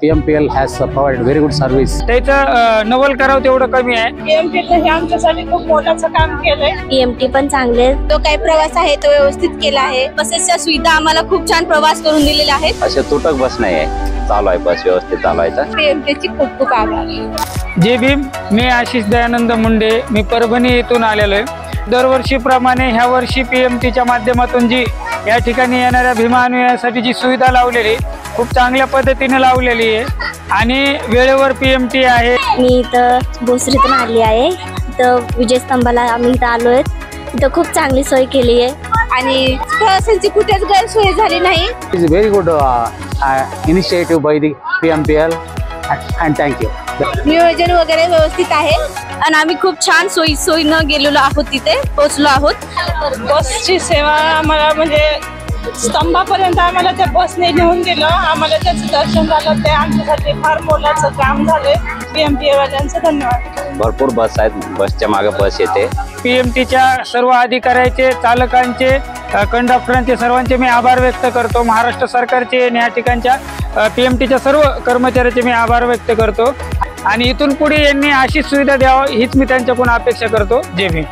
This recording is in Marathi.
PMPL has provided very good service. त्याचं नवल करावं तेवढं कमी आहे. PMT हे आमच्यासाठी खूप मोलाचं काम केलंय. PMT पण चांगले, तो काही प्रवास आहे तो व्यवस्थित केला आहे. बसेसच्या सुविधा आम्हाला खूप छान प्रवास करून दिलेला आहे. असे तुटक बस नाही आहे, चालू आहे बस व्यवस्थित चालवायचा. PMT ची खूप खूप आभार. जय भीम. मी आशिष दयानंद मुंडे, मी परभणी येथून आलेलो आहे. दरवर्षीप्रमाणे ह्या वर्षी PMTच्या माध्यमातून जी या ठिकाणी येणाऱ्या भीमान्वयासाठी जी सुविधा लावलेली खूप चांगल्या पद्धतीने लावलेली आहे आणि वेळेवर PMT आहे. मी इथं भोसरीतून आली आहे. इथं विजयस्तंभाला आम्ही इथं आलोय. इथं खूप चांगली सोय केली आहे आणि प्रवासांची कुठेच गैरसोय झाली नाही. It is a very good initiative by the PMPL and thank you. नियोजन वगैरे व्यवस्थित आहे आणि आम्ही खूप छान सोयीनं गेलेलो आहोत, तिथे पोहोचलो आहोत. बसची सेवा आम्हाला म्हणजे स्तंभापर्यंत आम्हाला त्या बसने नेऊन दिलं. आम्हाला त्याचं दर्शन झालं, ते आमच्यासाठी फार मोलाचं काम झालंय. PMT वाल्यांचं धन्यवाद. भरपूर बस आहेत, बसच्या मागे बस येते. PMTच्या सर्व अधिकाऱ्याचे, चालकांचे, कंडक्टरांचे सर्वांचे मी आभार व्यक्त करतो. महाराष्ट्र सरकारचे आणि या ठिकाणच्या PMTच्या सर्व कर्मचाऱ्याचे मी आभार व्यक्त करतो आणि इथून पुढे यांनी अशी सुविधा द्यावं हीच मी त्यांच्याकडून अपेक्षा करतो. जय भीम.